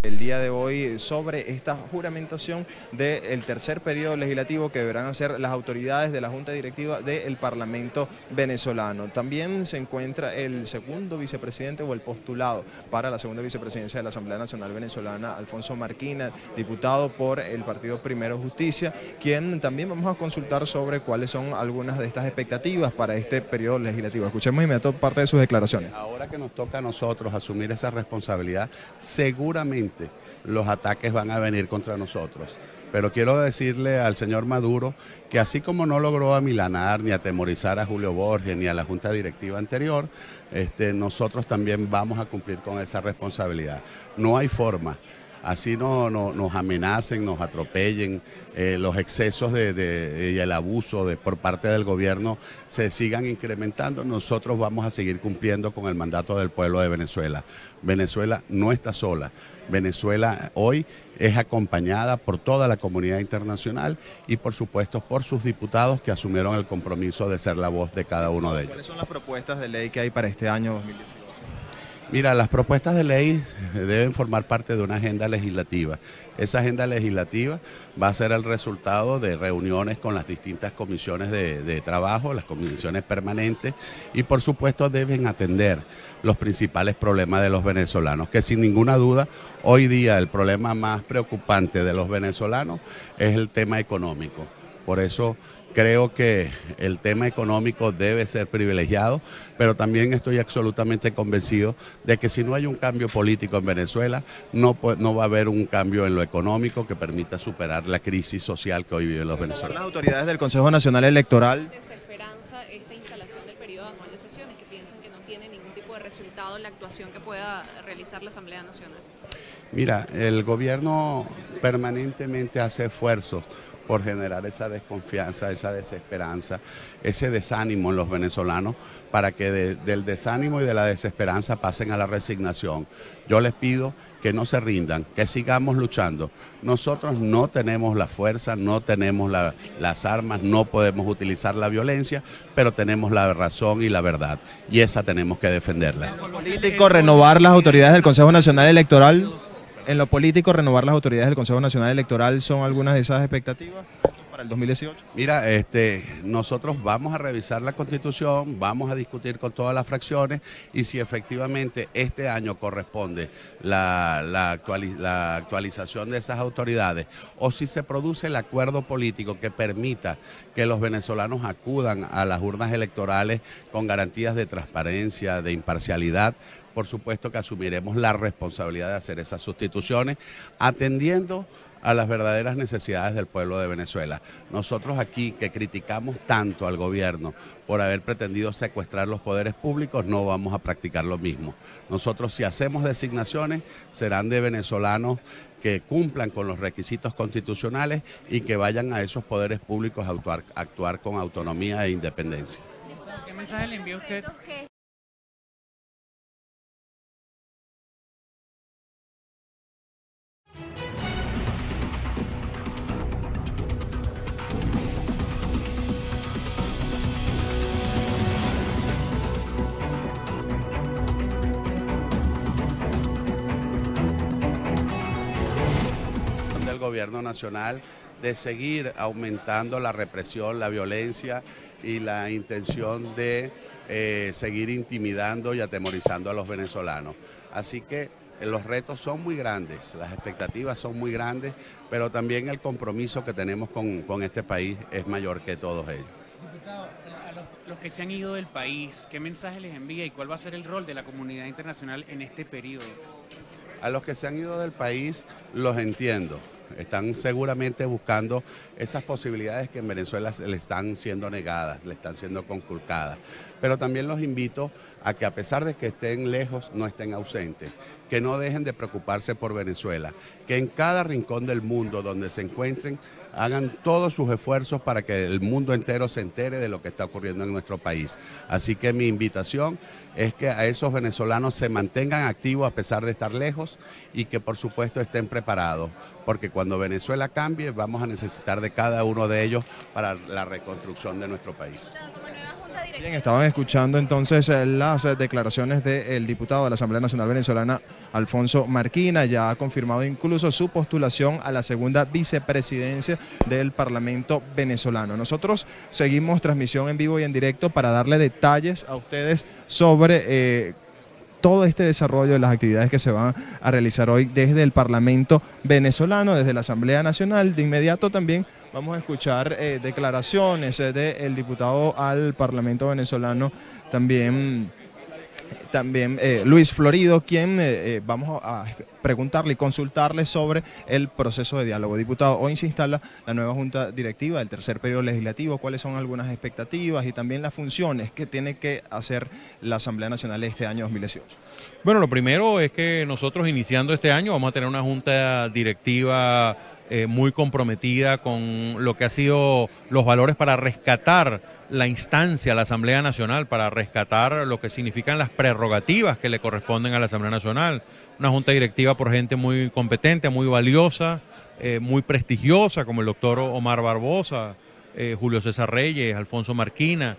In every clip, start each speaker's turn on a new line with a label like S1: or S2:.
S1: El día de hoy sobre esta juramentación del tercer periodo legislativo que deberán hacer las autoridades de la Junta Directiva del Parlamento venezolano. También se encuentra el segundo vicepresidente o el postulado para la segunda vicepresidencia de la Asamblea Nacional Venezolana, Alfonso Marquina, diputado por el partido Primero Justicia, quien también vamos a consultar sobre cuáles son algunas de estas expectativas para este periodo legislativo. Escuchemos inmediato parte de sus declaraciones.
S2: Ahora que nos toca a nosotros asumir esa responsabilidad, seguramente los ataques van a venir contra nosotros. Pero quiero decirle al señor Maduro que así como no logró amilanar ni atemorizar a Julio Borges ni a la Junta Directiva anterior, nosotros también vamos a cumplir con esa responsabilidad. No hay forma. Así nos amenacen, nos atropellen, los excesos y el abuso por parte del gobierno se sigan incrementando, nosotros vamos a seguir cumpliendo con el mandato del pueblo de Venezuela. Venezuela no está sola, Venezuela hoy es acompañada por toda la comunidad internacional y por supuesto por sus diputados que asumieron el compromiso de ser la voz de cada uno de ellos.
S1: ¿Cuáles son las propuestas de ley que hay para este año 2018?
S2: Mira, las propuestas de ley deben formar parte de una agenda legislativa. Esa agenda legislativa va a ser el resultado de reuniones con las distintas comisiones de trabajo, las comisiones permanentes, y por supuesto deben atender los principales problemas de los venezolanos, que sin ninguna duda hoy día el problema más preocupante de los venezolanos es el tema económico. Por eso creo que el tema económico debe ser privilegiado, pero también estoy absolutamente convencido de que si no hay un cambio político en Venezuela, no va a haber un cambio en lo económico que permita superar la crisis social que hoy viven los venezolanos.
S1: Las autoridades del Consejo Nacional Electoral.
S3: Desesperanza esta instalación del periodo anual de sesiones, que piensan que no tiene ningún tipo de resultado en la actuación que pueda realizar la Asamblea Nacional.
S2: Mira, el gobierno permanentemente hace esfuerzos por generar esa desconfianza, esa desesperanza, ese desánimo en los venezolanos, para que del desánimo y de la desesperanza pasen a la resignación. Yo les pido que no se rindan, que sigamos luchando. Nosotros no tenemos la fuerza, no tenemos las armas, no podemos utilizar la violencia, pero tenemos la razón y la verdad, y esa tenemos que defenderla.
S1: ¿En lo político, renovar las autoridades del Consejo Nacional Electoral? ¿En lo político, renovar las autoridades del Consejo Nacional Electoral son algunas de esas expectativas para el 2018?
S2: Mira, nosotros vamos a revisar la Constitución, vamos a discutir con todas las fracciones y si efectivamente este año corresponde la actualización de esas autoridades o si se produce el acuerdo político que permita que los venezolanos acudan a las urnas electorales con garantías de transparencia, de imparcialidad, por supuesto que asumiremos la responsabilidad de hacer esas sustituciones, atendiendo a las verdaderas necesidades del pueblo de Venezuela. Nosotros aquí, que criticamos tanto al gobierno por haber pretendido secuestrar los poderes públicos, no vamos a practicar lo mismo. Nosotros, si hacemos designaciones, serán de venezolanos que cumplan con los requisitos constitucionales y que vayan a esos poderes públicos a actuar con autonomía e independencia.
S4: ¿Qué mensaje le envía usted?
S2: Del gobierno nacional de seguir aumentando la represión, la violencia y la intención de seguir intimidando y atemorizando a los venezolanos. Así que los retos son muy grandes, las expectativas son muy grandes, pero también el compromiso que tenemos con este país es mayor que todos ellos.
S4: Diputado, a los que se han ido del país, ¿qué mensaje les envía y cuál va a ser el rol de la comunidad internacional en este periodo?
S2: A los que se han ido del país los entiendo. Están seguramente buscando esas posibilidades que en Venezuela le están siendo negadas, le están siendo conculcadas. Pero también los invito a que a pesar de que estén lejos, no estén ausentes, que no dejen de preocuparse por Venezuela, que en cada rincón del mundo donde se encuentren hagan todos sus esfuerzos para que el mundo entero se entere de lo que está ocurriendo en nuestro país. Así que mi invitación es que a esos venezolanos se mantengan activos a pesar de estar lejos y que por supuesto estén preparados, porque cuando Venezuela cambie vamos a necesitar de cada uno de ellos para la reconstrucción de nuestro país.
S3: Como nueva Junta
S1: Bien, estaban escuchando entonces las declaraciones del diputado de la Asamblea Nacional Venezolana, Alfonso Marquina. Ya ha confirmado incluso su postulación a la segunda vicepresidencia del Parlamento venezolano. Nosotros seguimos transmisión en vivo y en directo para darle detalles a ustedes sobre todo este desarrollo de las actividades que se van a realizar hoy desde el Parlamento venezolano, desde la Asamblea Nacional. De inmediato también vamos a escuchar declaraciones del diputado al Parlamento venezolano, también Luis Florido, quien vamos a preguntarle y consultarle sobre el proceso de diálogo. Diputado, hoy se instala la nueva Junta Directiva del tercer periodo legislativo. ¿Cuáles son algunas expectativas y también las funciones que tiene que hacer la Asamblea Nacional este año 2018?
S5: Bueno, lo primero es que nosotros iniciando este año vamos a tener una Junta Directiva muy comprometida con lo que ha sido los valores para rescatar la instancia, la Asamblea Nacional, para rescatar lo que significan las prerrogativas que le corresponden a la Asamblea Nacional. Una junta directiva por gente muy competente, muy valiosa, muy prestigiosa, como el doctor Omar Barbosa, Julio César Reyes, Alfonso Marquina,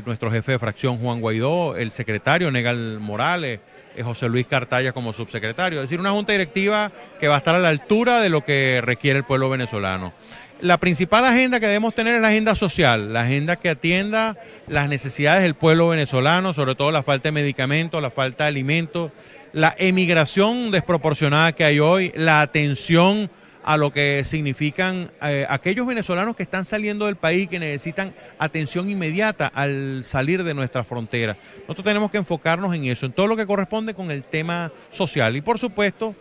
S5: nuestro jefe de fracción Juan Guaidó, el secretario Negal Morales, José Luis Cartaya como subsecretario. Es decir, una junta directiva que va a estar a la altura de lo que requiere el pueblo venezolano. La principal agenda que debemos tener es la agenda social, la agenda que atienda las necesidades del pueblo venezolano, sobre todo la falta de medicamentos, la falta de alimentos, la emigración desproporcionada que hay hoy, la atención a lo que significan aquellos venezolanos que están saliendo del país, que necesitan atención inmediata al salir de nuestra frontera. Nosotros tenemos que enfocarnos en eso, en todo lo que corresponde con el tema social y, por supuesto,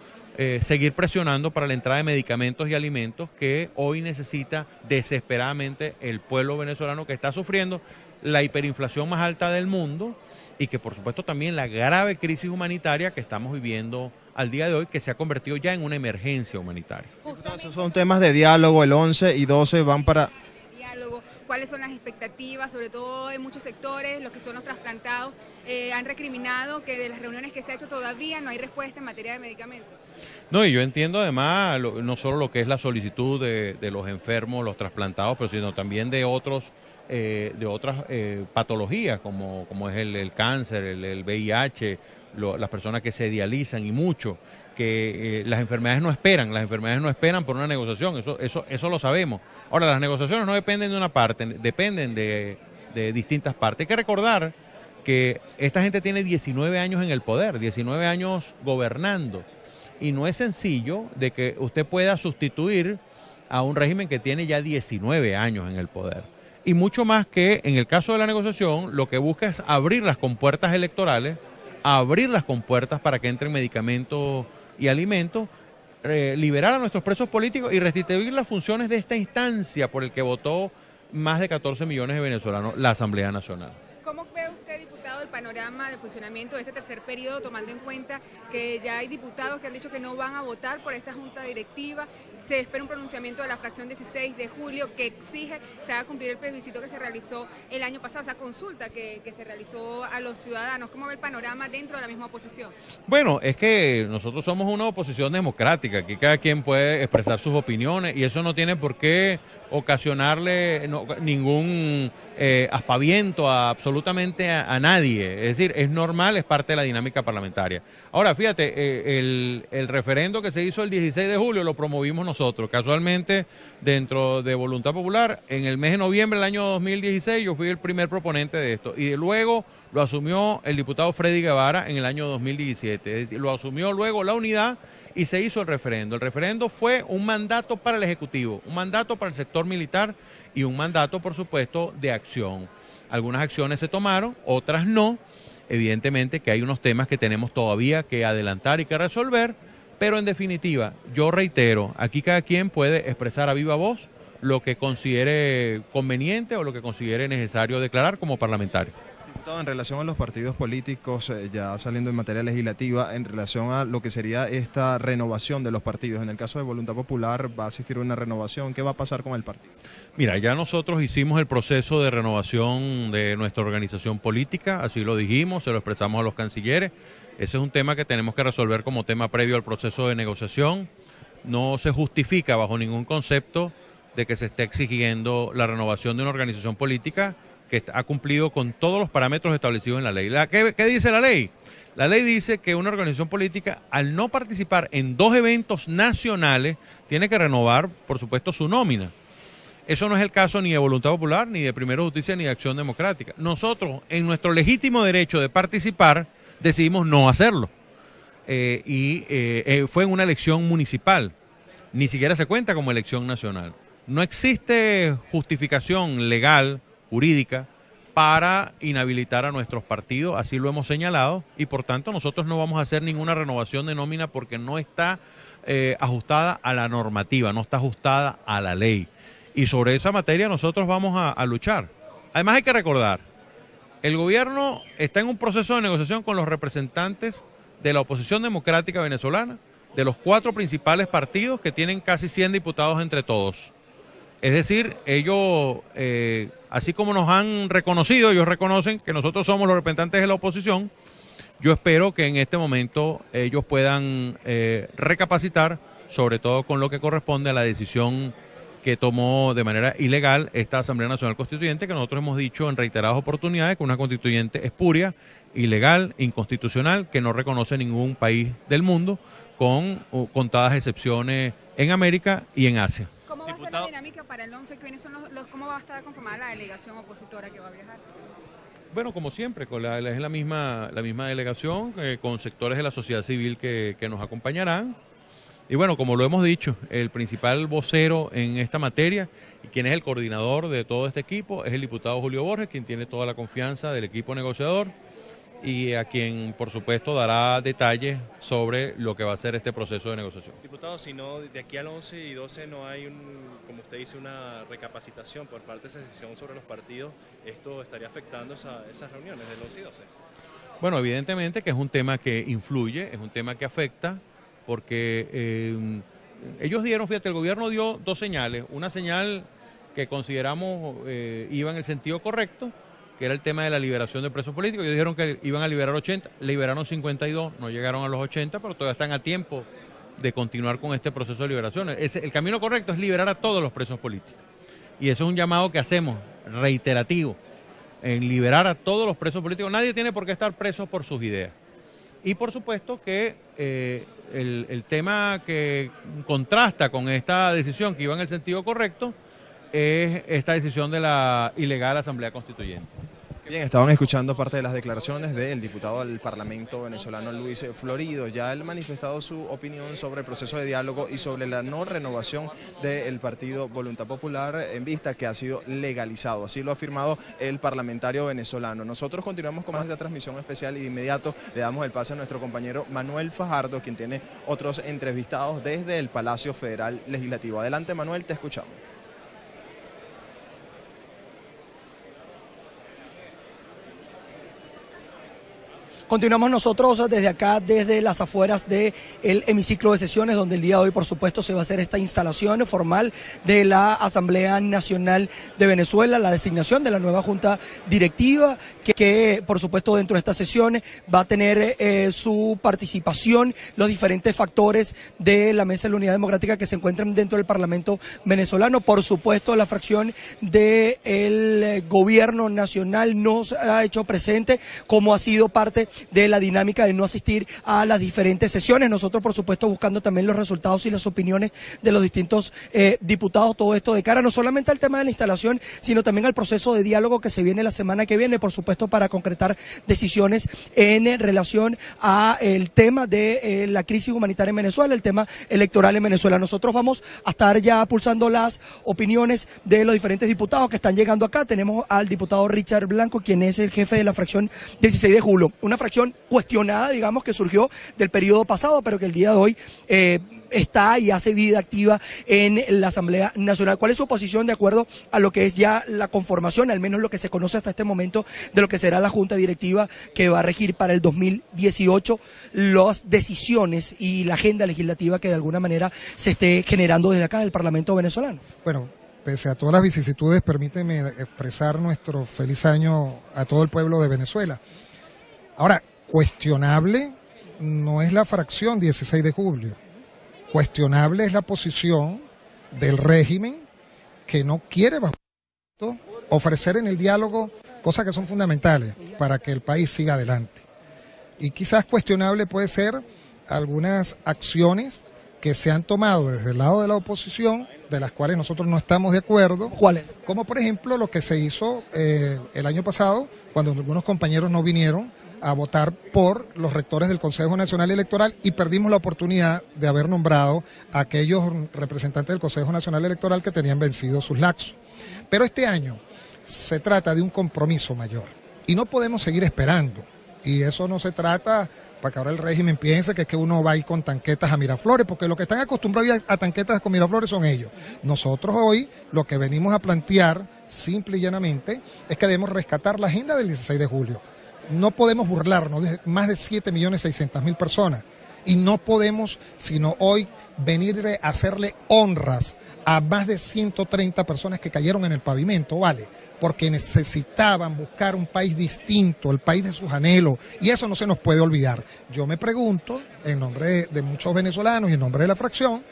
S5: seguir presionando para la entrada de medicamentos y alimentos que hoy necesita desesperadamente el pueblo venezolano, que está sufriendo la hiperinflación más alta del mundo y que por supuesto también la grave crisis humanitaria que estamos viviendo al día de hoy, que se ha convertido ya en una emergencia humanitaria.
S1: Entonces son temas de diálogo, el 11 y 12 van para...
S6: Diálogo. ¿Cuáles son las expectativas? Sobre todo en muchos sectores, los que son los trasplantados, han recriminado que de las reuniones que se ha hecho todavía no hay respuesta en materia de medicamentos.
S5: No, y yo entiendo además no solo lo que es la solicitud de los enfermos, los trasplantados, pero sino también de otras patologías como es el cáncer, el VIH, las personas que se dializan y mucho, que las enfermedades no esperan por una negociación, eso lo sabemos. Ahora, las negociaciones no dependen de una parte, dependen de distintas partes. Hay que recordar que esta gente tiene 19 años en el poder, 19 años gobernando, y no es sencillo de que usted pueda sustituir a un régimen que tiene ya 19 años en el poder. Y mucho más que en el caso de la negociación, lo que busca es abrir las compuertas electorales, abrir las compuertas para que entren medicamentos y alimentos, liberar a nuestros presos políticos y restituir las funciones de esta instancia por el que votó más de 14 millones de venezolanos, la Asamblea Nacional.
S6: ¿Cómo ve usted, diputado, el panorama de funcionamiento de este tercer periodo, tomando en cuenta que ya hay diputados que han dicho que no van a votar por esta junta directiva? Se espera un pronunciamiento de la fracción 16 de julio que exige se haga cumplir el plebiscito que se realizó el año pasado, esa consulta que se realizó a los ciudadanos. ¿Cómo ve el panorama dentro de la misma oposición?
S5: Bueno, es que nosotros somos una oposición democrática, aquí cada quien puede expresar sus opiniones y eso no tiene por qué ocasionarle ningún aspaviento absolutamente a nadie. Es decir, es normal, es parte de la dinámica parlamentaria. Ahora, fíjate, el referendo que se hizo el 16 de julio lo promovimos nosotros. Casualmente, dentro de Voluntad Popular, en el mes de noviembre del año 2016, yo fui el primer proponente de esto. Y luego lo asumió el diputado Freddy Guevara en el año 2017. Es decir, lo asumió luego la Unidad y se hizo el referendo. El referendo fue un mandato para el Ejecutivo, un mandato para el sector militar y un mandato, por supuesto, de acción. Algunas acciones se tomaron, otras no. Evidentemente que hay unos temas que tenemos todavía que adelantar y que resolver, pero en definitiva, yo reitero, aquí cada quien puede expresar a viva voz lo que considere conveniente o lo que considere necesario declarar como parlamentario.
S1: En relación a los partidos políticos, ya saliendo en materia legislativa, en relación a lo que sería esta renovación de los partidos, en el caso de Voluntad Popular va a existir una renovación, ¿qué va a pasar con el partido?
S5: Mira, ya nosotros hicimos el proceso de renovación de nuestra organización política, así lo dijimos, se lo expresamos a los cancilleres, ese es un tema que tenemos que resolver como tema previo al proceso de negociación, no se justifica bajo ningún concepto de que se esté exigiendo la renovación de una organización política que ha cumplido con todos los parámetros establecidos en la ley. ¿Qué dice la ley? La ley dice que una organización política, al no participar en 2 eventos nacionales, tiene que renovar, por supuesto, su nómina. Eso no es el caso ni de Voluntad Popular, ni de Primero Justicia, ni de Acción Democrática. Nosotros, en nuestro legítimo derecho de participar, decidimos no hacerlo. Fue en una elección municipal. Ni siquiera se cuenta como elección nacional. No existe justificación legal, jurídica, para inhabilitar a nuestros partidos, así lo hemos señalado, y por tanto nosotros no vamos a hacer ninguna renovación de nómina porque no está ajustada a la normativa, no está ajustada a la ley. Y sobre esa materia nosotros vamos a luchar. Además hay que recordar, el gobierno está en un proceso de negociación con los representantes de la oposición democrática venezolana, de los 4 principales partidos que tienen casi 100 diputados entre todos. Es decir, ellos, así como nos han reconocido, ellos reconocen que nosotros somos los representantes de la oposición. Yo espero que en este momento ellos puedan recapacitar, sobre todo con lo que corresponde a la decisión que tomó de manera ilegal esta Asamblea Nacional Constituyente, que nosotros hemos dicho en reiteradas oportunidades que una constituyente espuria, ilegal, inconstitucional, que no reconoce ningún país del mundo, con contadas excepciones en América y en Asia.
S6: ¿Cómo va a ser la dinámica para el 11? ¿Cómo va a estar conformada la delegación opositora que va a viajar?
S5: Bueno, como siempre, es la misma delegación, con sectores de la sociedad civil que nos acompañarán. Y bueno, como lo hemos dicho, el principal vocero en esta materia y quien es el coordinador de todo este equipo es el diputado Julio Borges, quien tiene toda la confianza del equipo negociador y a quien, por supuesto, dará detalles sobre lo que va a ser este proceso de negociación.
S7: Diputado, si no, de aquí al 11 y 12 no hay, como usted dice, una recapacitación por parte de esa decisión sobre los partidos, ¿esto estaría afectando esas reuniones del 11 y 12?
S5: Bueno, evidentemente que es un tema que influye, es un tema que afecta, porque ellos dieron, fíjate, el gobierno dio 2 señales. Una señal que consideramos iba en el sentido correcto, que era el tema de la liberación de presos políticos. Ellos dijeron que iban a liberar 80, liberaron 52, no llegaron a los 80, pero todavía están a tiempo de continuar con este proceso de liberación. El camino correcto es liberar a todos los presos políticos. Y eso es un llamado que hacemos, reiterativo, en liberar a todos los presos políticos. Nadie tiene por qué estar preso por sus ideas. Y por supuesto que el tema que contrasta con esta decisión que iba en el sentido correcto es esta decisión de la ilegal Asamblea Constituyente.
S1: Bien, estaban escuchando parte de las declaraciones del diputado del Parlamento venezolano Luis Florido. Ya él ha manifestado su opinión sobre el proceso de diálogo y sobre la no renovación del partido Voluntad Popular en vista que ha sido legalizado. Así lo ha afirmado el parlamentario venezolano. Nosotros continuamos con más de esta transmisión especial y de inmediato le damos el pase a nuestro compañero Manuel Fajardo, quien tiene otros entrevistados desde el Palacio Federal Legislativo. Adelante, Manuel, te escuchamos.
S8: Continuamos nosotros desde acá, desde las afueras del hemiciclo de sesiones, donde el día de hoy, por supuesto, se va a hacer esta instalación formal de la Asamblea Nacional de Venezuela, la designación de la nueva Junta Directiva, que por supuesto, dentro de estas sesiones va a tener su participación los diferentes factores de la Mesa de la Unidad Democrática que se encuentran dentro del Parlamento venezolano. Por supuesto, la fracción del Gobierno Nacional nos ha hecho presente, como ha sido parte de la dinámica de no asistir a las diferentes sesiones. Nosotros, por supuesto, buscando también los resultados y las opiniones de los distintos diputados, todo esto de cara no solamente al tema de la instalación, sino también al proceso de diálogo que se viene la semana que viene, por supuesto, para concretar decisiones en relación a el tema de la crisis humanitaria en Venezuela, el tema electoral en Venezuela. Nosotros vamos a estar ya pulsando las opiniones de los diferentes diputados que están llegando acá. Tenemos al diputado Richard Blanco, quien es el jefe de la fracción 16 de julio, una fracción cuestionada, digamos, que surgió del periodo pasado, pero que el día de hoy está y hace vida activa en la Asamblea Nacional. ¿Cuál es su posición de acuerdo a lo que es ya la conformación, al menos lo que se conoce hasta este momento, de lo que será la Junta Directiva que va a regir para el 2018 las decisiones y la agenda legislativa que de alguna manera se esté generando desde acá del Parlamento venezolano?
S9: Bueno, pese a todas las vicisitudes, permíteme expresar nuestro feliz año a todo el pueblo de Venezuela. Ahora, cuestionable no es la fracción 16 de julio, cuestionable es la posición del régimen que no quiere bajo ofrecer en el diálogo cosas que son fundamentales para que el país siga adelante. Y quizás cuestionable puede ser algunas acciones que se han tomado desde el lado de la oposición, de las cuales nosotros no estamos de acuerdo.
S8: ¿Cuáles?
S9: Como por ejemplo lo que se hizo el año pasado, cuando algunos compañeros no vinieron a votar por los rectores del Consejo Nacional Electoral y perdimos la oportunidad de haber nombrado a aquellos representantes del Consejo Nacional Electoral que tenían vencido sus lapsos. Pero este año se trata de un compromiso mayor y no podemos seguir esperando. Y eso no se trata para que ahora el régimen piense que es que uno va a ir con tanquetas a Miraflores, porque los que están acostumbrados a tanquetas con Miraflores son ellos. Nosotros hoy lo que venimos a plantear, simple y llanamente, es que debemos rescatar la agenda del 16 de julio. No podemos burlarnos de más de 7.600.000 personas y no podemos, sino hoy, venir a hacerle honras a más de 130 personas que cayeron en el pavimento, ¿vale? Porque necesitaban buscar un país distinto, el país de sus anhelos, y eso no se nos puede olvidar. Yo me pregunto, en nombre de muchos venezolanos y en nombre de la fracción,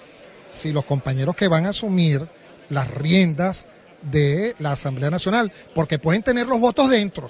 S9: si los compañeros que van a asumir las riendas de la Asamblea Nacional, porque pueden tener los votos dentro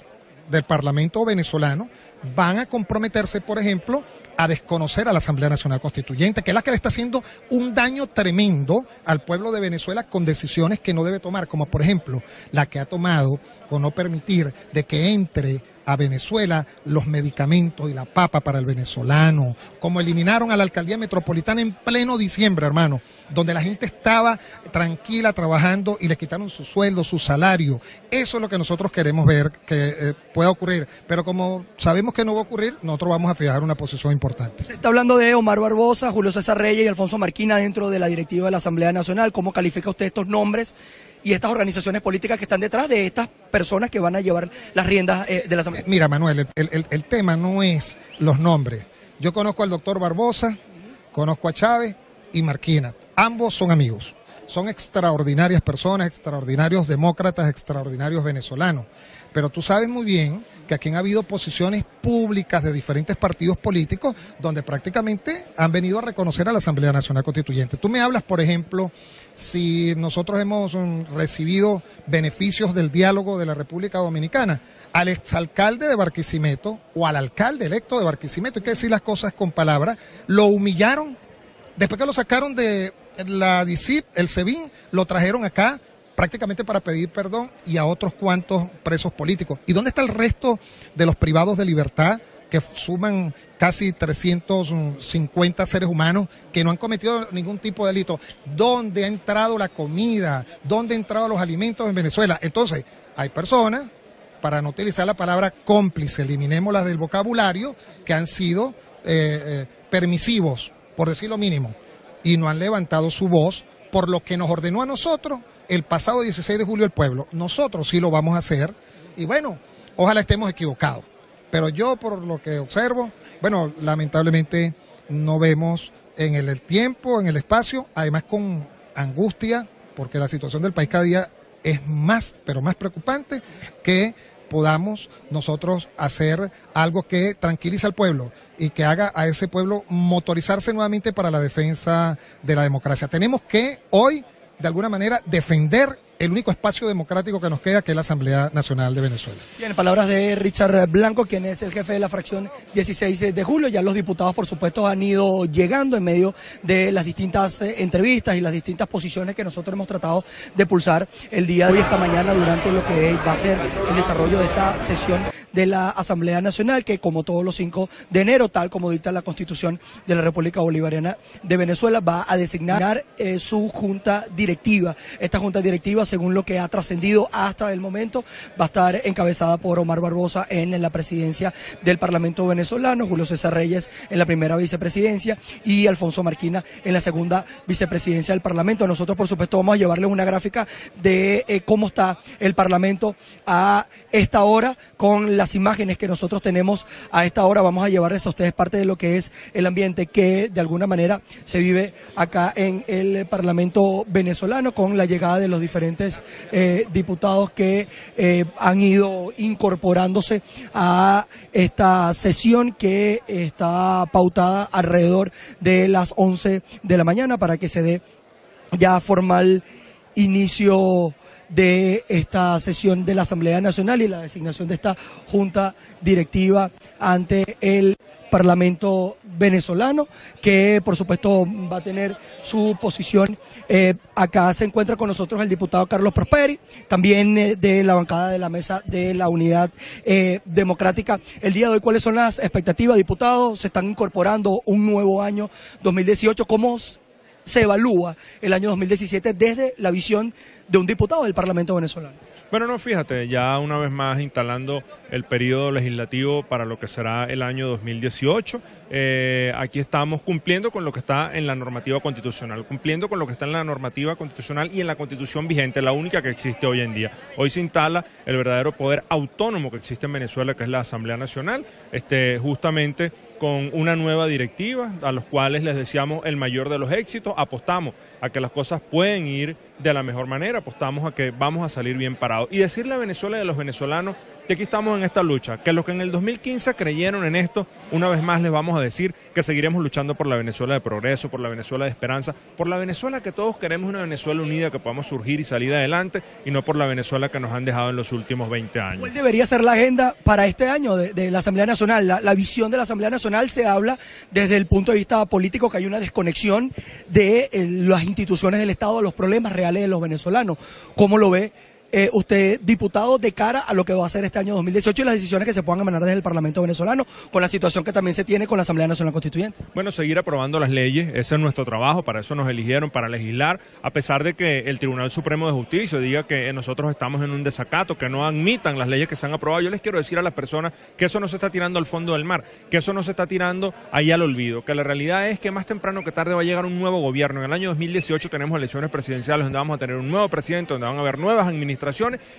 S9: del Parlamento venezolano, van a comprometerse, por ejemplo, a desconocer a la Asamblea Nacional Constituyente, que es la que le está haciendo un daño tremendo al pueblo de Venezuela con decisiones que no debe tomar, como por ejemplo la que ha tomado con no permitir de que entre a Venezuela los medicamentos y la papa para el venezolano, como eliminaron a la alcaldía metropolitana en pleno diciembre, hermano, donde la gente estaba tranquila trabajando y le quitaron su sueldo, su salario. Eso es lo que nosotros queremos ver que pueda ocurrir, pero como sabemos que no va a ocurrir, nosotros vamos a fijar una posición importante.
S8: Se está hablando de Omar Barbosa, Julio César Reyes y Alfonso Marquina dentro de la directiva de la Asamblea Nacional. ¿Cómo califica usted estos nombres y estas organizaciones políticas que están detrás de estas personas que van a llevar las riendas de la Asamblea?
S9: Mira, Manuel, el tema no es los nombres. Yo conozco al doctor Barbosa, conozco a Chávez y Marquina. Ambos son amigos. Son extraordinarias personas, extraordinarios demócratas, extraordinarios venezolanos. Pero tú sabes muy bien que aquí han habido posiciones públicas de diferentes partidos políticos donde prácticamente han venido a reconocer a la Asamblea Nacional Constituyente. Tú me hablas, por ejemplo, si nosotros hemos recibido beneficios del diálogo de la República Dominicana. Al exalcalde de Barquisimeto o al alcalde electo de Barquisimeto, hay que decir las cosas con palabras, lo humillaron. Después que lo sacaron de la DICIP, el SEBIN, lo trajeron acá prácticamente para pedir perdón y a otros cuantos presos políticos. ¿Y dónde está el resto de los privados de libertad que suman casi 350 seres humanos que no han cometido ningún tipo de delito? ¿Dónde ha entrado la comida? ¿Dónde han entrado los alimentos en Venezuela? Entonces, hay personas, para no utilizar la palabra cómplice, eliminémoslas del vocabulario, que han sido permisivos, por decir lo mínimo, y no han levantado su voz por lo que nos ordenó a nosotros el pasado 16 de julio el pueblo. Nosotros sí lo vamos a hacer y bueno, ojalá estemos equivocados. Pero yo por lo que observo, bueno, lamentablemente no vemos en el tiempo, en el espacio, además con angustia, porque la situación del país cada día es más, pero más preocupante, que podamos nosotros hacer algo que tranquilice al pueblo y que haga a ese pueblo motorizarse nuevamente para la defensa de la democracia. Tenemos que hoy, de alguna manera, defender el único espacio democrático que nos queda, que es la Asamblea Nacional de Venezuela.
S8: Bien, palabras de Richard Blanco, quien es el jefe de la fracción 16 de julio. Ya los diputados, por supuesto, han ido llegando en medio de las distintas entrevistas y las distintas posiciones que nosotros hemos tratado de pulsar el día de hoy, esta mañana, durante lo que va a ser el desarrollo de esta sesión de la Asamblea Nacional, que como todos los 5 de enero, tal como dicta la Constitución de la República Bolivariana de Venezuela, va a designar su junta directiva. Esta junta directiva, según lo que ha trascendido hasta el momento, va a estar encabezada por Omar Barbosa en la presidencia del Parlamento venezolano, Julio César Reyes en la primera vicepresidencia y Alfonso Marquina en la segunda vicepresidencia del Parlamento. Nosotros, por supuesto, vamos a llevarles una gráfica de cómo está el Parlamento a esta hora, con las imágenes que nosotros tenemos a esta hora. Vamos a llevarles a ustedes parte de lo que es el ambiente que de alguna manera se vive acá en el Parlamento venezolano, con la llegada de los diferentes diputados que han ido incorporándose a esta sesión que está pautada alrededor de las 11 de la mañana para que se dé ya formal inicio de esta sesión de la Asamblea Nacional y la designación de esta junta directiva ante el Parlamento venezolano, que por supuesto va a tener su posición. Acá se encuentra con nosotros el diputado Carlos Prosperi, también de la bancada de la Mesa de la Unidad Democrática. El día de hoy, ¿cuáles son las expectativas, diputados? Se están incorporando un nuevo año 2018. ¿Cómo se evalúa el año 2017 desde la visión de un diputado del Parlamento venezolano?
S10: Bueno, no, fíjate, ya una vez más instalando el periodo legislativo para lo que será el año 2018. Aquí estamos cumpliendo con lo que está en la normativa constitucional, cumpliendo con lo que está en la normativa constitucional y en la Constitución vigente, la única que existe hoy en día. Hoy se instala el verdadero poder autónomo que existe en Venezuela, que es la Asamblea Nacional, justamente con una nueva directiva, a los cuales les deseamos el mayor de los éxitos. Apostamos a que las cosas pueden ir de la mejor manera, apostamos a que vamos a salir bien parados. Y decirle a Venezuela y a los venezolanos que aquí estamos en esta lucha, que los que en el 2015 creyeron en esto, una vez más les vamos a decir que seguiremos luchando por la Venezuela de progreso, por la Venezuela de esperanza, por la Venezuela que todos queremos, una Venezuela unida, que podamos surgir y salir adelante, y no por la Venezuela que nos han dejado en los últimos 20 años.
S8: ¿Cuál debería ser la agenda para este año de la Asamblea Nacional? La visión de la Asamblea Nacional se habla desde el punto de vista político, que hay una desconexión de las instituciones del Estado a los problemas reales de los venezolanos. ¿Cómo lo ve usted, diputado, de cara a lo que va a ser este año 2018 y las decisiones que se puedan emanar desde el Parlamento venezolano, con la situación que también se tiene con la Asamblea Nacional Constituyente?
S10: Bueno, seguir aprobando las leyes, ese es nuestro trabajo, para eso nos eligieron, para legislar, a pesar de que el Tribunal Supremo de Justicia diga que nosotros estamos en un desacato, que no admitan las leyes que se han aprobado. Yo les quiero decir a las personas que eso no se está tirando al fondo del mar, que eso no se está tirando ahí al olvido, que la realidad es que más temprano que tarde va a llegar un nuevo gobierno. En el año 2018 tenemos elecciones presidenciales donde vamos a tener un nuevo presidente, donde van a haber nuevas administraciones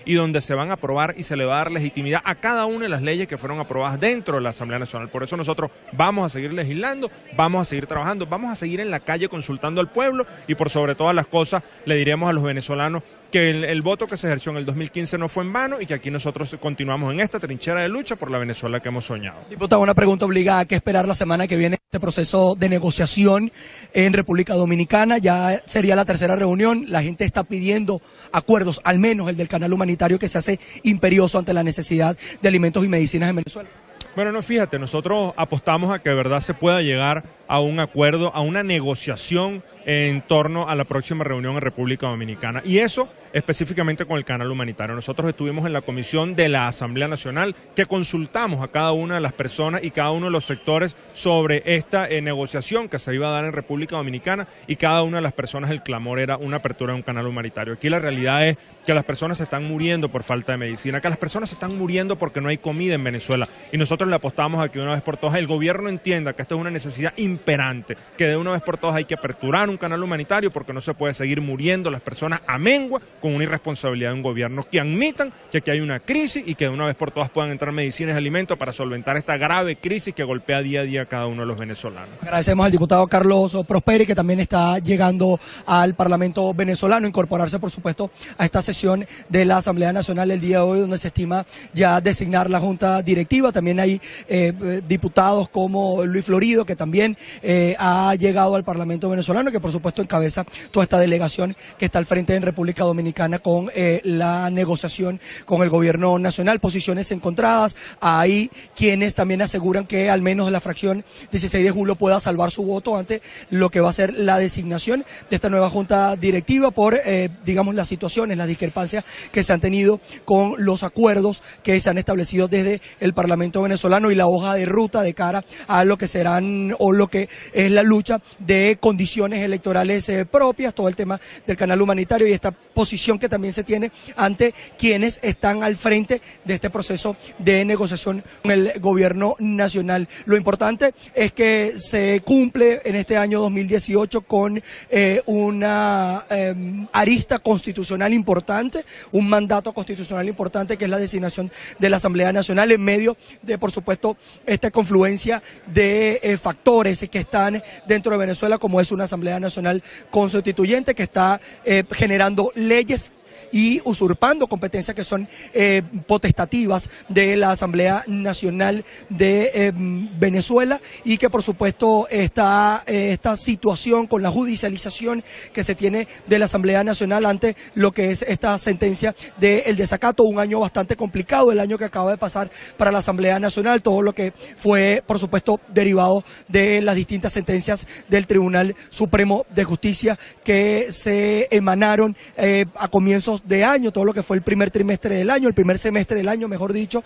S10: y donde se van a aprobar y se le va a dar legitimidad a cada una de las leyes que fueron aprobadas dentro de la Asamblea Nacional. Por eso nosotros vamos a seguir legislando, vamos a seguir trabajando, vamos a seguir en la calle consultando al pueblo y por sobre todas las cosas le diremos a los venezolanos que el voto que se ejerció en el 2015 no fue en vano y que aquí nosotros continuamos en esta trinchera de lucha por la Venezuela que hemos soñado.
S8: Diputado, una pregunta obligada: ¿qué esperar la semana que viene este proceso de negociación en República Dominicana? Ya sería la tercera reunión, la gente está pidiendo acuerdos, al menos el del canal humanitario, que se hace imperioso ante la necesidad de alimentos y medicinas en Venezuela.
S10: Bueno, no, fíjate, nosotros apostamos a que de verdad se pueda llegar a un acuerdo, a una negociación en torno a la próxima reunión en República Dominicana. Y eso específicamente con el canal humanitario. Nosotros estuvimos en la comisión de la Asamblea Nacional que consultamos a cada una de las personas y cada uno de los sectores sobre esta negociación que se iba a dar en República Dominicana, y cada una de las personas, el clamor era una apertura de un canal humanitario. Aquí la realidad es que las personas se están muriendo por falta de medicina, que las personas se están muriendo porque no hay comida en Venezuela, y nosotros le apostamos a que una vez por todas el gobierno entienda que esto es una necesidad imperante, que de una vez por todas hay que aperturar un canal humanitario porque no se puede seguir muriendo las personas a mengua con una irresponsabilidad de un gobierno, que admitan que aquí hay una crisis y que de una vez por todas puedan entrar medicinas y alimentos para solventar esta grave crisis que golpea día a día a cada uno de los venezolanos.
S8: Agradecemos al diputado Carlos Prosperi, que también está llegando al Parlamento venezolano, incorporarse por supuesto a esta sesión de la Asamblea Nacional el día de hoy, donde se estima ya designar la Junta Directiva. También hay diputados como Luis Florido, que también ha llegado al Parlamento venezolano, que por supuesto encabeza toda esta delegación que está al frente en República Dominicana con la negociación con el gobierno nacional. Posiciones encontradas, hay quienes también aseguran que al menos la fracción 16 de julio pueda salvar su voto ante lo que va a ser la designación de esta nueva Junta Directiva por, digamos, las situaciones, las discrepancias que se han tenido con los acuerdos que se han establecido desde el Parlamento venezolano y la hoja de ruta de cara a lo que serán o lo que es la lucha de condiciones electorales propias, todo el tema del canal humanitario y esta posición que también se tiene ante quienes están al frente de este proceso de negociación con el gobierno nacional. Lo importante es que se cumple en este año 2018 con una arista constitucional importante, un mandato constitucional importante, que es la designación de la Asamblea Nacional en medio de, por supuesto, esta confluencia de factores que están dentro de Venezuela, como es una Asamblea Nacional constituyente que está generando leyes y usurpando competencias que son potestativas de la Asamblea Nacional de Venezuela, y que por supuesto esta situación con la judicialización que se tiene de la Asamblea Nacional ante lo que es esta sentencia del desacato, un año bastante complicado, el año que acaba de pasar para la Asamblea Nacional, todo lo que fue por supuesto derivado de las distintas sentencias del Tribunal Supremo de Justicia que se emanaron a comienzos de año, todo lo que fue el primer trimestre del año, el primer semestre del año, mejor dicho.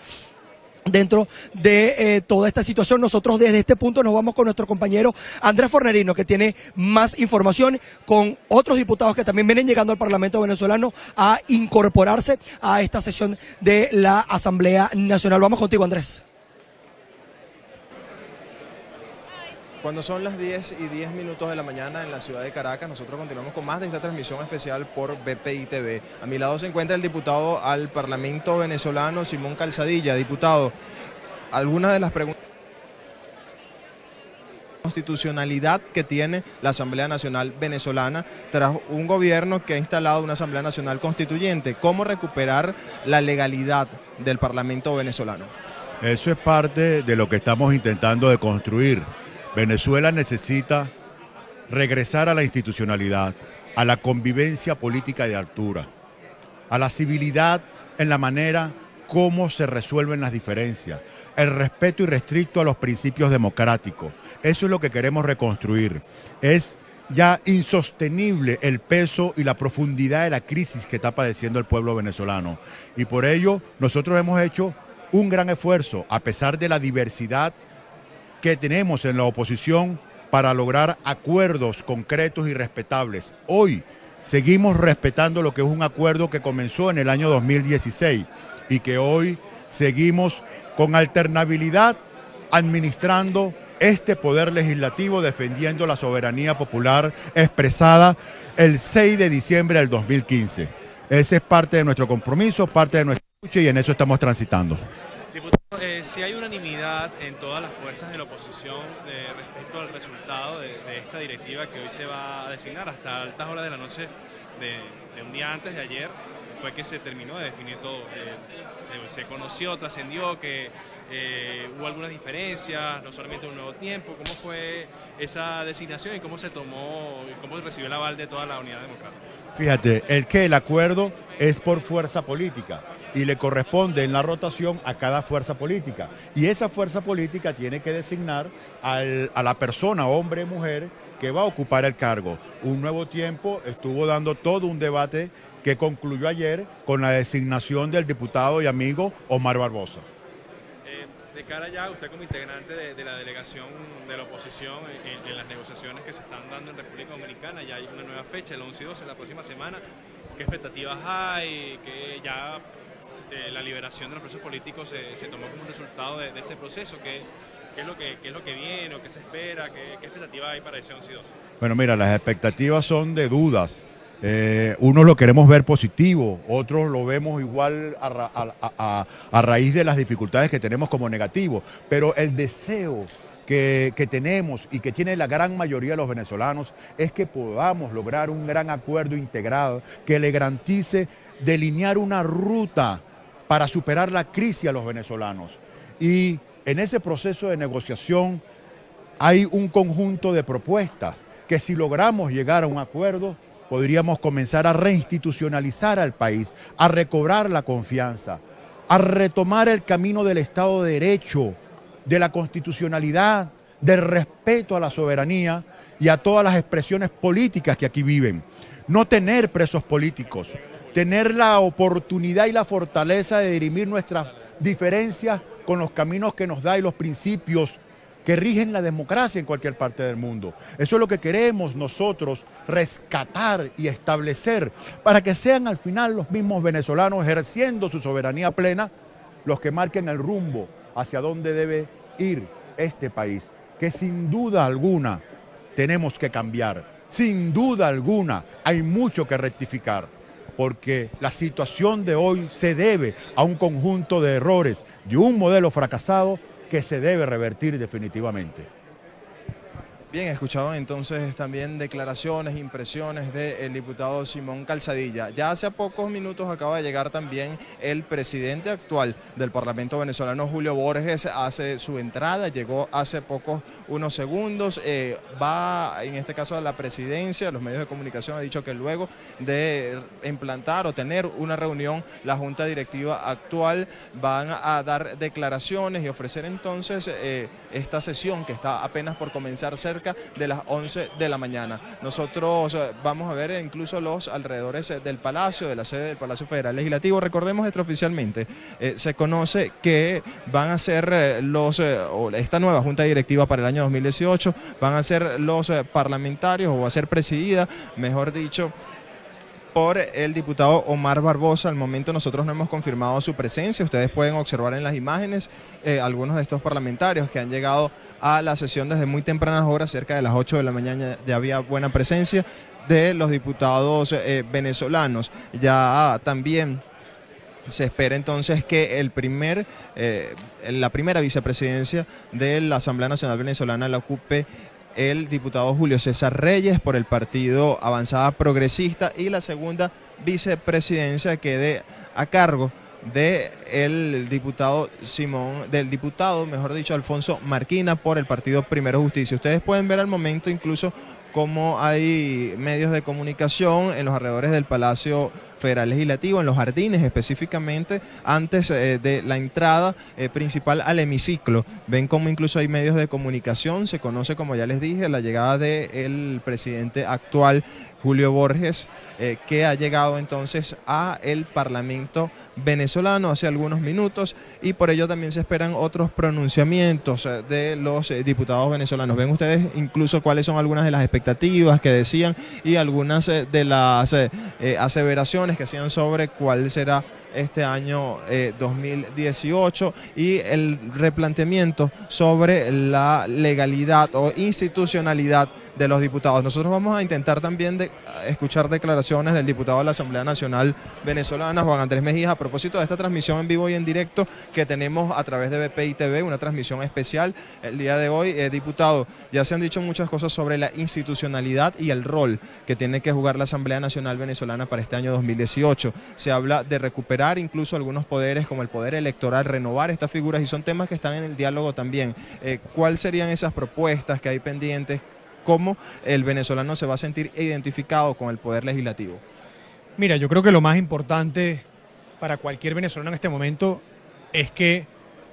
S8: Dentro de toda esta situación, nosotros desde este punto nos vamos con nuestro compañero Andrés Fornerino, que tiene más información, con otros diputados que también vienen llegando al Parlamento venezolano a incorporarse a esta sesión de la Asamblea Nacional. Vamos contigo, Andrés.
S1: Cuando son las 10:10 de la mañana en la ciudad de Caracas, nosotros continuamos con más de esta transmisión especial por BPI TV. A mi lado se encuentra el diputado al Parlamento venezolano, Simón Calzadilla. Diputado, algunas de las preguntas de constitucionalidad que tiene la Asamblea Nacional venezolana tras un gobierno que ha instalado una Asamblea Nacional Constituyente. ¿Cómo recuperar la legalidad del Parlamento venezolano?
S11: Eso es parte de lo que estamos intentando de construir. Venezuela necesita regresar a la institucionalidad, a la convivencia política de altura, a la civilidad en la manera como se resuelven las diferencias, el respeto irrestricto a los principios democráticos. Eso es lo que queremos reconstruir. Es ya insostenible el peso y la profundidad de la crisis que está padeciendo el pueblo venezolano. Y por ello nosotros hemos hecho un gran esfuerzo, a pesar de la diversidad que tenemos en la oposición, para lograr acuerdos concretos y respetables. Hoy seguimos respetando lo que es un acuerdo que comenzó en el año 2016 y que hoy seguimos con alternabilidad administrando este poder legislativo, defendiendo la soberanía popular expresada el 6 de diciembre del 2015. Ese es parte de nuestro compromiso, parte de nuestra lucha, y en eso estamos transitando.
S7: Si hay unanimidad en todas las fuerzas de la oposición respecto al resultado de esta directiva que hoy se va a designar, hasta altas horas de la noche de un día antes de ayer fue que se terminó de definir todo. Se conoció, trascendió que hubo algunas diferencias, no solamente un nuevo tiempo. ¿Cómo fue esa designación y cómo se tomó, y cómo recibió el aval de toda la unidad democrática?
S11: Fíjate, el acuerdo es por fuerza política y le corresponde en la rotación a cada fuerza política. Y esa fuerza política tiene que designar a la persona, hombre o mujer, que va a ocupar el cargo. Un Nuevo Tiempo estuvo dando todo un debate que concluyó ayer con la designación del diputado y amigo Omar Barbosa.
S7: De cara ya, usted como integrante de la delegación de la oposición en las negociaciones que se están dando en República Dominicana, ya hay una nueva fecha, el 11 y 12, la próxima semana. ¿Qué expectativas hay? Que ya la liberación de los presos políticos se tomó como un resultado de ese proceso. ¿Qué es lo que viene o qué se espera? ¿Qué expectativa hay para ese 11 y 12?
S11: Bueno, mira, las expectativas son de dudas. Unos lo queremos ver positivo, otros lo vemos igual a raíz de las dificultades que tenemos como negativo, pero el deseo que tenemos y que tiene la gran mayoría de los venezolanos es que podamos lograr un gran acuerdo integrado que le garantice delinear una ruta para superar la crisis a los venezolanos. Y en ese proceso de negociación hay un conjunto de propuestas que, si logramos llegar a un acuerdo, podríamos comenzar a reinstitucionalizar al país, a recobrar la confianza, a retomar el camino del Estado de Derecho, de la constitucionalidad, del respeto a la soberanía y a todas las expresiones políticas que aquí viven. No tener presos políticos, tener la oportunidad y la fortaleza de dirimir nuestras diferencias con los caminos que nos da y los principios que rigen la democracia en cualquier parte del mundo. Eso es lo que queremos nosotros rescatar y establecer para que sean al final los mismos venezolanos, ejerciendo su soberanía plena, los que marquen el rumbo hacia dónde debe ir este país, que sin duda alguna tenemos que cambiar. Sin duda alguna hay mucho que rectificar, porque la situación de hoy se debe a un conjunto de errores de un modelo fracasado que se debe revertir definitivamente.
S1: Bien, escuchaban entonces también declaraciones, impresiones del diputado Simón Calzadilla. Ya hace pocos minutos acaba de llegar también el presidente actual del Parlamento venezolano, Julio Borges, hace su entrada, llegó hace unos segundos, va en este caso a la presidencia, los medios de comunicación han dicho que luego de implantar o tener una reunión, la junta directiva actual van a dar declaraciones y ofrecer entonces esta sesión que está apenas por comenzar cerca de las 11 de la mañana. Nosotros vamos a ver incluso los alrededores del Palacio, de la sede del Palacio Federal Legislativo. Recordemos extraoficialmente, se conoce que van a ser esta nueva junta directiva para el año 2018, van a ser los parlamentarios, o va a ser presidida, mejor dicho, por el diputado Omar Barbosa. Al momento nosotros no hemos confirmado su presencia. Ustedes pueden observar en las imágenes algunos de estos parlamentarios que han llegado a la sesión desde muy tempranas horas, cerca de las 8 de la mañana ya había buena presencia de los diputados venezolanos. Ya también se espera entonces que la primera vicepresidencia de la Asamblea Nacional Venezolana la ocupe el diputado Julio César Reyes por el Partido Avanzada Progresista, y la segunda vicepresidencia quede a cargo del diputado Alfonso Marquina por el Partido Primero Justicia. Ustedes pueden ver al momento incluso cómo hay medios de comunicación en los alrededores del Palacio Federal Legislativo, en los jardines específicamente, antes de la entrada principal al hemiciclo. Ven cómo incluso hay medios de comunicación. Se conoce, como ya les dije, la llegada del presidente actual, Julio Borges, que ha llegado entonces a el Parlamento venezolano hace algunos minutos, y por ello también se esperan otros pronunciamientos de los diputados venezolanos. Ven ustedes incluso cuáles son algunas de las expectativas que decían y algunas de las aseveraciones que hacían sobre cuál será este año 2018 y el replanteamiento sobre la legalidad o institucionalidad de los diputados. Nosotros vamos a intentar también escuchar declaraciones del diputado de la Asamblea Nacional Venezolana, Juan Andrés Mejía, a propósito de esta transmisión en vivo y en directo que tenemos a través de BPI TV, una transmisión especial el día de hoy. Diputado, ya se han dicho muchas cosas sobre la institucionalidad y el rol que tiene que jugar la Asamblea Nacional Venezolana para este año 2018. Se habla de recuperar incluso algunos poderes como el poder electoral, renovar estas figuras, y son temas que están en el diálogo también. ¿Cuáles serían esas propuestas que hay pendientes? ¿Cómo el venezolano se va a sentir identificado con el poder legislativo?
S12: Mira, yo creo que lo más importante para cualquier venezolano en este momento es que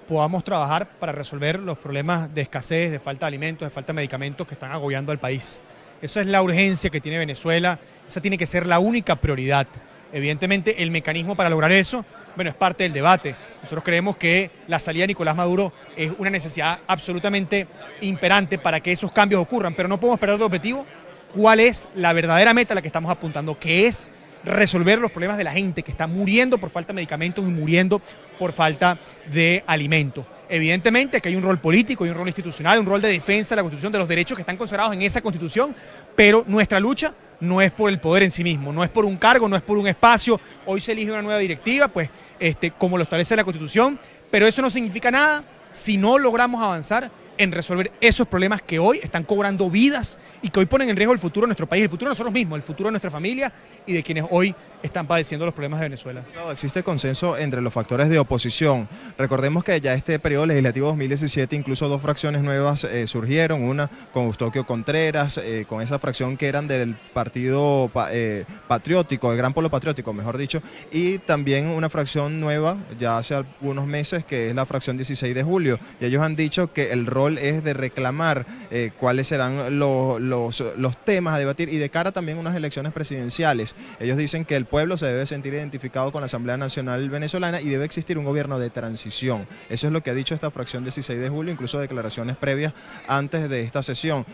S12: podamos trabajar para resolver los problemas de escasez, de falta de alimentos, de falta de medicamentos que están agobiando al país. Eso es la urgencia que tiene Venezuela, esa tiene que ser la única prioridad. Evidentemente, el mecanismo para lograr eso, bueno, es parte del debate. Nosotros creemos que la salida de Nicolás Maduro es una necesidad absolutamente imperante para que esos cambios ocurran, pero no podemos perder de objetivo cuál es la verdadera meta a la que estamos apuntando, que es resolver los problemas de la gente que está muriendo por falta de medicamentos y muriendo por falta de alimentos. Evidentemente que hay un rol político, hay un rol institucional, un rol de defensa de la Constitución, de los derechos que están consagrados en esa Constitución, pero nuestra lucha no es por el poder en sí mismo, no es por un cargo, no es por un espacio. Hoy se elige una nueva directiva, pues como lo establece la Constitución, pero eso no significa nada si no logramos avanzar en resolver esos problemas que hoy están cobrando vidas y que hoy ponen en riesgo el futuro de nuestro país, el futuro de nosotros mismos, el futuro de nuestra familia y de quienes hoy están padeciendo los problemas de Venezuela.
S1: Existe consenso entre los factores de oposición. Recordemos que ya este periodo legislativo 2017 incluso dos fracciones nuevas surgieron, una con Eustoquio Contreras, con esa fracción que eran del Partido Patriótico, el Gran Polo Patriótico, mejor dicho, y también una fracción nueva ya hace algunos meses que es la fracción 16 de julio. Y ellos han dicho que el rol es de reclamar cuáles serán los temas a debatir y de cara también a unas elecciones presidenciales. Ellos dicen que el pueblo se debe sentir identificado con la Asamblea Nacional Venezolana y debe existir un gobierno de transición. Eso es lo que ha dicho esta fracción 16 de julio, incluso declaraciones previas antes de esta sesión.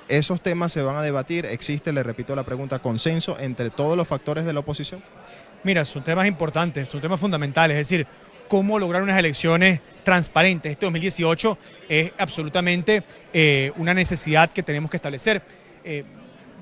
S1: ¿Esos temas se van a debatir? ¿Existe, le repito la pregunta, consenso entre todos los factores de la oposición?
S12: Mira, son temas importantes, son temas fundamentales, es decir, cómo lograr unas elecciones transparentes. Este 2018 es absolutamente una necesidad que tenemos que establecer.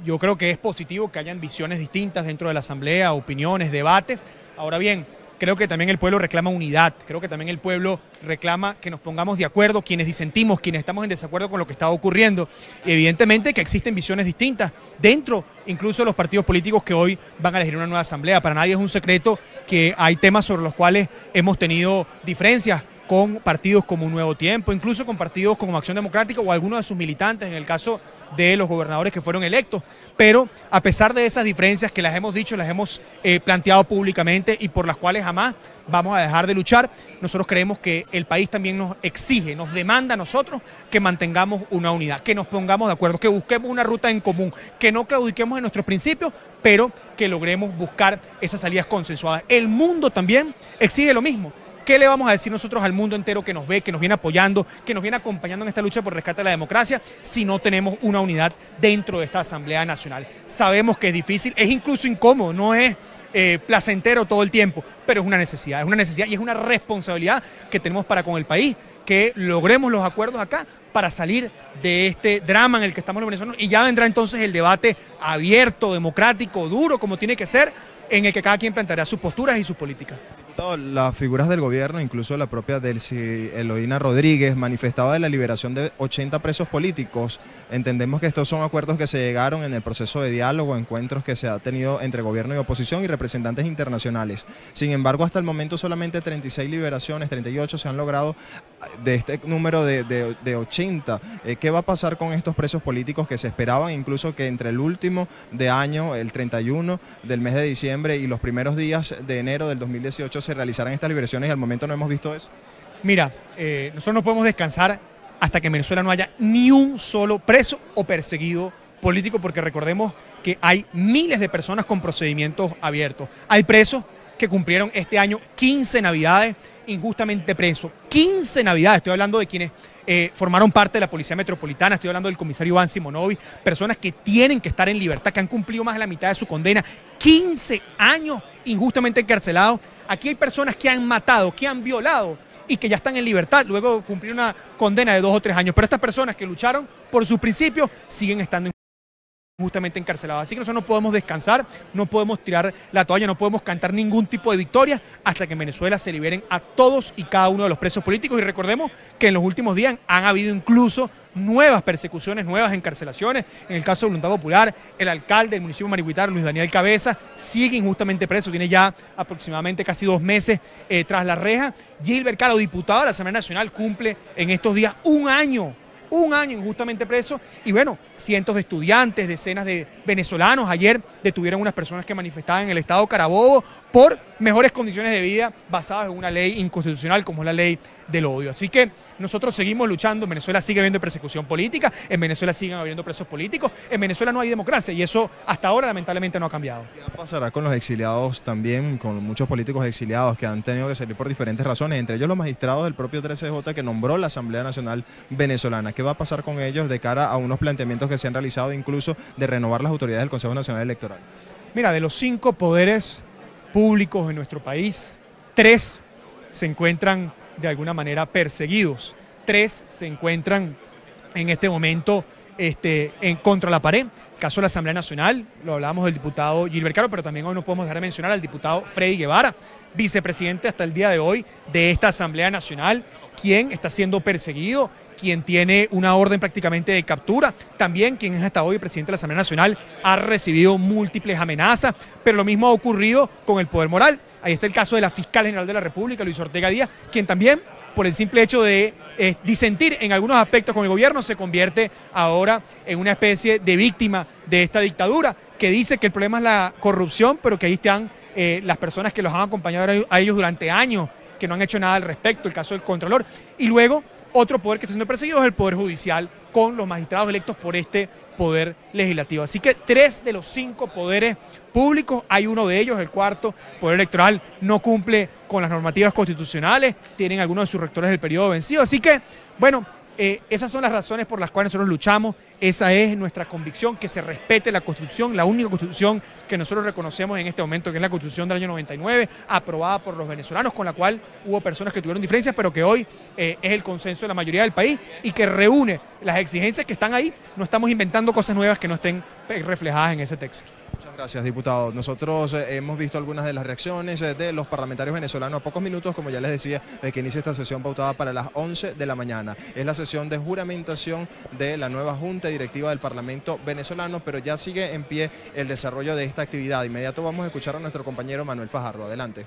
S12: Yo creo que es positivo que hayan visiones distintas dentro de la Asamblea, opiniones, debate. Ahora bien, creo que también el pueblo reclama unidad, creo que también el pueblo reclama que nos pongamos de acuerdo, quienes disentimos, quienes estamos en desacuerdo con lo que está ocurriendo. Y evidentemente que existen visiones distintas dentro incluso de los partidos políticos que hoy van a elegir una nueva asamblea. Para nadie es un secreto que hay temas sobre los cuales hemos tenido diferencias con partidos como Un Nuevo Tiempo, incluso con partidos como Acción Democrática o algunos de sus militantes, en el caso de los gobernadores que fueron electos. Pero a pesar de esas diferencias que las hemos dicho, las hemos planteado públicamente y por las cuales jamás vamos a dejar de luchar, nosotros creemos que el país también nos exige, nos demanda a nosotros que mantengamos una unidad, que nos pongamos de acuerdo, que busquemos una ruta en común, que no claudiquemos en nuestros principios, pero que logremos buscar esas salidas consensuadas. El mundo también exige lo mismo. ¿Qué le vamos a decir nosotros al mundo entero que nos ve, que nos viene apoyando, que nos viene acompañando en esta lucha por rescate de la democracia, si no tenemos una unidad dentro de esta Asamblea Nacional? Sabemos que es difícil, es incluso incómodo, no es placentero todo el tiempo, pero es una necesidad y es una responsabilidad que tenemos para con el país, que logremos los acuerdos acá para salir de este drama en el que estamos los venezolanos, y ya vendrá entonces el debate abierto, democrático, duro, como tiene que ser, en el que cada quien planteará sus posturas y sus políticas.
S1: Las figuras del gobierno, incluso la propia Delcy Eloína Rodríguez, manifestaba de la liberación de 80 presos políticos. Entendemos que estos son acuerdos que se llegaron en el proceso de diálogo, encuentros que se ha tenido entre gobierno y oposición y representantes internacionales. Sin embargo, hasta el momento solamente 36 liberaciones, 38 se han logrado de este número de 80. ¿Qué va a pasar con estos presos políticos que se esperaban incluso que entre el último de año, el 31 del mes de diciembre y los primeros días de enero del 2018 se realizaran estas liberaciones, y al momento no hemos visto eso?
S12: Mira, nosotros no podemos descansar hasta que en Venezuela no haya ni un solo preso o perseguido político, porque recordemos que hay miles de personas con procedimientos abiertos. Hay presos que cumplieron este año 15 navidades injustamente presos. 15 navidades, estoy hablando de quienes formaron parte de la Policía Metropolitana, estoy hablando del comisario Iván Simonovic, personas que tienen que estar en libertad, que han cumplido más de la mitad de su condena, 15 años injustamente encarcelados. Aquí hay personas que han matado, que han violado y que ya están en libertad luego de cumplir una condena de 2 o 3 años. Pero estas personas que lucharon por sus principios siguen estando justamente encarcelados. Así que nosotros no podemos descansar, no podemos tirar la toalla, no podemos cantar ningún tipo de victoria hasta que en Venezuela se liberen a todos y cada uno de los presos políticos. Y recordemos que en los últimos días han habido incluso nuevas persecuciones, nuevas encarcelaciones. En el caso de Voluntad Popular, el alcalde del municipio de Maricuitar, Luis Daniel Cabeza, sigue injustamente preso, tiene ya aproximadamente casi 2 meses tras la reja. Gilbert Caro, diputado de la Asamblea Nacional, cumple en estos días un año injustamente preso. Y bueno, cientos de estudiantes, decenas de venezolanos ayer detuvieron unas personas que manifestaban en el estado Carabobo por mejores condiciones de vida basadas en una ley inconstitucional como es la ley del odio. Así que nosotros seguimos luchando. En Venezuela sigue habiendo persecución política, en Venezuela siguen habiendo presos políticos, en Venezuela no hay democracia y eso hasta ahora lamentablemente no ha cambiado.
S1: ¿Qué pasará con los exiliados también, con muchos políticos exiliados que han tenido que salir por diferentes razones, entre ellos los magistrados del propio 13J que nombró la Asamblea Nacional Venezolana? ¿Qué va a pasar con ellos de cara a unos planteamientos que se han realizado incluso de renovar las autoridades del Consejo Nacional Electoral?
S12: Mira, de los 5 poderes públicos en nuestro país, 3 se encuentran de alguna manera perseguidos, 3 se encuentran en este momento contra la pared. El caso de la Asamblea Nacional, lo hablábamos del diputado Gilbert Caro, pero también hoy no podemos dejar de mencionar al diputado Freddy Guevara, vicepresidente hasta el día de hoy de esta Asamblea Nacional, quien está siendo perseguido, quien tiene una orden prácticamente de captura, también quien es hasta hoy presidente de la Asamblea Nacional, ha recibido múltiples amenazas, pero lo mismo ha ocurrido con el poder moral. Ahí está el caso de la fiscal general de la República, Luis Ortega Díaz, quien también, por el simple hecho de disentir en algunos aspectos con el gobierno, se convierte ahora en una especie de víctima de esta dictadura, que dice que el problema es la corrupción, pero que ahí están las personas que los han acompañado a ellos durante años, que no han hecho nada al respecto, el caso del Contralor. Y luego, otro poder que está siendo perseguido es el Poder Judicial, con los magistrados electos por este Poder Legislativo. Así que 3 de los 5 poderes públicos, hay uno de ellos, el 4º Poder Electoral, no cumple con las normativas constitucionales, tienen algunos de sus rectores del periodo vencido. Así que, bueno, esas son las razones por las cuales nosotros luchamos. Esa es nuestra convicción, que se respete la Constitución, la única Constitución que nosotros reconocemos en este momento, que es la Constitución del año 99, aprobada por los venezolanos, con la cual hubo personas que tuvieron diferencias, pero que hoy es el consenso de la mayoría del país y que reúne las exigencias que están ahí. No estamos inventando cosas nuevas que no estén reflejadas en ese texto.
S1: Muchas gracias, diputado. Nosotros hemos visto algunas de las reacciones de los parlamentarios venezolanos a pocos minutos, como ya les decía, de que inicia esta sesión pautada para las 11 de la mañana. Es la sesión de juramentación de la nueva Junta Directiva del Parlamento venezolano, pero ya sigue en pie el desarrollo de esta actividad. De inmediato vamos a escuchar a nuestro compañero Manuel Fajardo. Adelante.